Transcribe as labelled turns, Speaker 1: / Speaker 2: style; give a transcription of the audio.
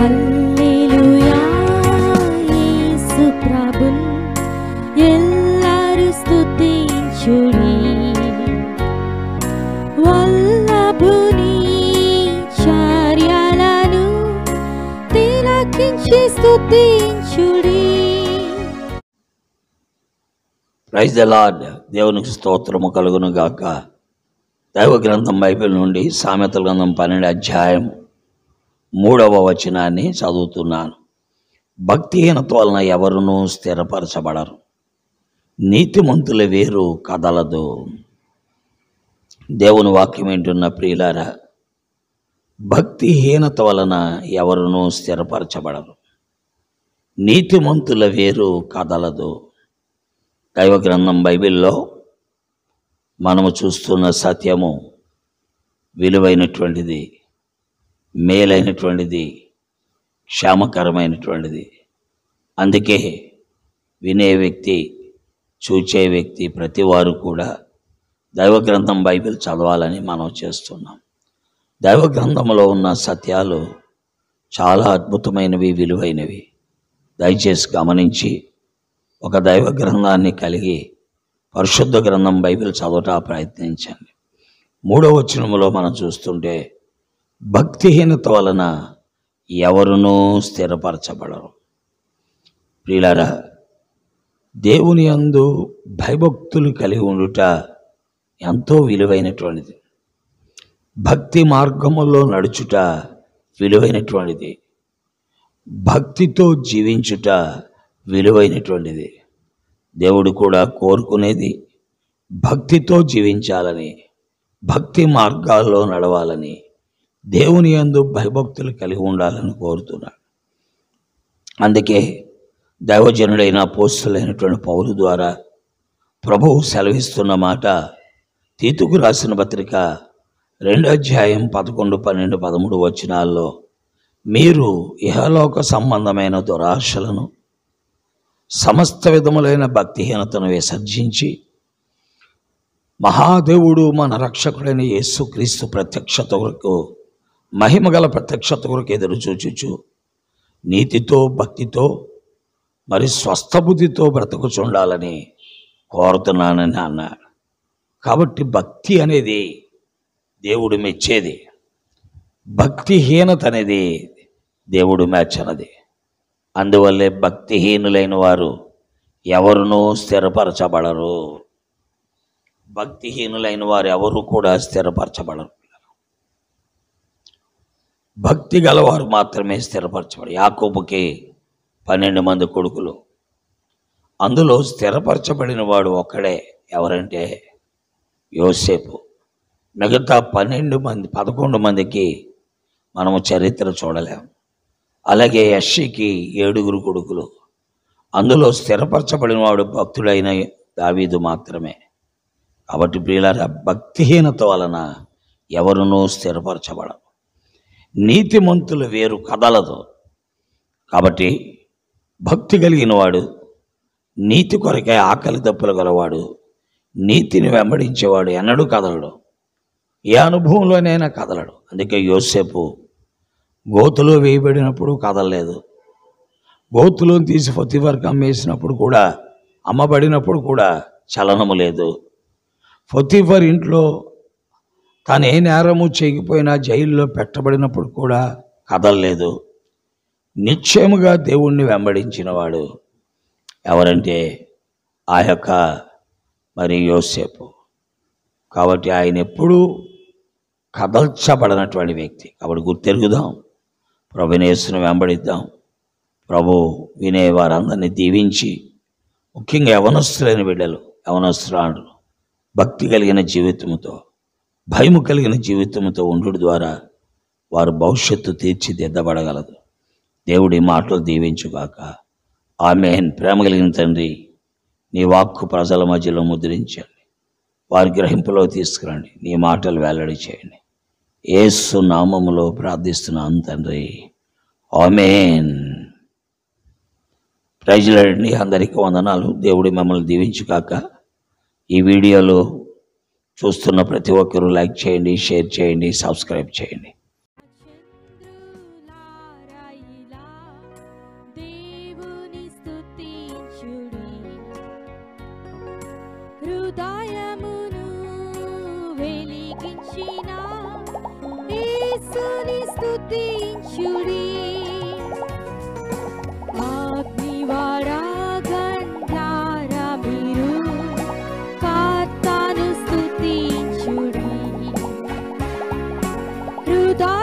Speaker 1: హల్లెలూయా యేసు ప్రభున్ ఎల్లరు స్తుతించుడి. వల్లభుని చర్యలను తిలకించి స్తుతించుడి.
Speaker 2: Praise the lord. దేవునికి స్తోత్రము కలుగును గాక. దైవ గ్రంథం బైబిల్ నుండి సామెతల గ్రంథం 12వ అధ్యాయం 3వ వచనాన్ని చదువుతున్నాను. భక్తిహీనత వలన ఎవరునూ స్థిరపరచబడరు, నీతిమంతుల వేరు కదలదు. దేవుని వాక్యం వింటున్న ప్రియులారా, భక్తిహీనత వలన ఎవరునూ స్థిరపరచబడరు, నీతిమంతుల వేరు కదలదు. దైవ గ్రంథం బైబిల్లో మనము చూస్తున్న సత్యము విలువైనటువంటిది, మేలైనటువంటిది, క్షేమకరమైనటువంటిది. అందుకే వినే వ్యక్తి, చూచే వ్యక్తి, ప్రతివారు కూడా దైవ గ్రంథం బైబిల్ చదవాలని మనం చేస్తున్నాం. దైవ గ్రంథంలో ఉన్న సత్యాలు చాలా అద్భుతమైనవి, విలువైనవి. దయచేసి గమనించి ఒక దైవ గ్రంథాన్ని కలిగి పరిశుద్ధ గ్రంథం బైబిల్ చదవటం ప్రయత్నించండి. 3వ వచనంలో మనం చూస్తుంటే, భక్తిహీనత వలన ఎవరునూ స్థిరపరచబడరు. ప్రియులారా, దేవుని యందు భయభక్తులు కలిగి ఉండుట ఎంతో విలువైనటువంటిది. భక్తి మార్గములో నడుచుట విలువైనటువంటిది. భక్తితో జీవించుట విలువైనటువంటిది. దేవుడు కూడా కోరుకునేది భక్తితో జీవించాలని, భక్తి మార్గాల్లో నడవాలని, దేవుని యందు భయభక్తులు కలిగి ఉండాలని కోరుతున్నాడు. అందుకే దైవజనుడైన అపోస్తలుడైనటువంటి పౌలు ద్వారా ప్రభువు సెలవిస్తున్న మాట, తీతుకు రాసిన పత్రిక 2వ అధ్యాయం 11, 12, 13 వచనాల్లో, మీరు ఇహలోక సంబంధమైన దురాశలను, సమస్త విధములైన భక్తిహీనతను విసర్జించి మహాదేవుడు మన రక్షకుడైన యేసుక్రీస్తు ప్రత్యక్షత కొరకు, మహిమగల ప్రత్యక్షత కొరకు ఎదురు చూచుచు నీతితో, భక్తితో, మరి స్వస్థబుద్ధితో బ్రతుకుచుండాలని కోరుతున్నానని అన్నాడు. కాబట్టి భక్తి అనేది దేవుడు మెచ్చేది, భక్తిహీనత అనేది దేవుడు మెచ్చనది. అందువల్లే భక్తిహీనులైన వారు ఎవరునూ స్థిరపరచబడరు. భక్తిహీనులైన వారు ఎవరు కూడా స్థిరపరచబడరు. భక్తి గలవారు మాత్రమే స్థిరపరచబడరు. యాకోబుకి 12 మంది కొడుకులు, అందులో స్థిరపరచబడిన వాడు ఒక్కడే. ఎవరంటే యోసేపు. మిగతా 11 మందికి మనము చరిత్ర చూడలేము. అలాగే యెష్షయికి 7 కొడుకులు, అందులో స్థిరపరచబడిన వాడు భక్తుడైన దావీదు మాత్రమే. కాబట్టి ప్రియులారా, భక్తిహీనత వలన ఎవరునూ స్థిరపరచబడరు, నీతిమంతుల వేరు కదలదు. కాబట్టి భక్తి కలిగిన వాడు, నీతి కొరకే ఆకలి దప్పులు గలవాడు, నీతిని వెంబడించేవాడు ఎన్నడూ కదలడు, ఏ అనుభవంలోనైనా కదలడు. అందుకే యోసేపు గోతులో వేయబడినప్పుడు కదలలేదు, గోతులో తీసి పొతిఫర్కి అమ్మేసినప్పుడు కూడా, అమ్మబడినప్పుడు కూడా చలనము లేదు. పొతిఫర్ ఇంట్లో తాను ఏ నేరము చేయకపోయినా జైల్లో పెట్టబడినప్పుడు కూడా కదలలేదు. నిశ్చయముగా దేవుణ్ణి వెంబడించిన వాడు ఎవరంటే ఆ యొక్క మరి యోసేపు. కాబట్టి ఆయన ఎప్పుడూ కదల్చబడినటువంటి వ్యక్తి. కాబట్టి గుర్తెరుగుదాం, ప్రభుని యేసును వెంబడిద్దాం. ప్రభు వినే వారందరినీ దీవించి, ముఖ్యంగా యవనస్తులైన బిడ్డలు, యవనస్తురాండ్రు భక్తి కలిగిన జీవితంతో, భయము కలిగిన జీవితంతో ఉండుట ద్వారా వారు భవిష్యత్తు తీర్చిదిద్దబడగలదు. దేవుడి మాటలు దీవించుగాక. ఆమేన్. ప్రేమ కలిగిన తండ్రి, నీ వాక్కు ప్రజల మధ్యలో ముద్రించండి, వారి గ్రహింపులో తీసుకురండి, నీ మాటలు వెల్లడి చేయండి. యేసు నామములో ప్రార్థిస్తున్నాను తండ్రి, ఆమేన్. ప్రైజ్లాడండి. అందరికీ వందనాలు. దేవుడి మిమ్మల్ని దీవించుగాక. ఈ వీడియోలో చూస్తున్న ప్రతి ఒక్కరూ లైక్ చేయండి, షేర్ చేయండి, సబ్స్క్రైబ్ చేయండి.
Speaker 1: హృదయమును వెలిగించిన యేసుని స్తుతించుడి. అగ్నివారాగంటారా మీరు కర్తను స్తుతించుడి. హృదయ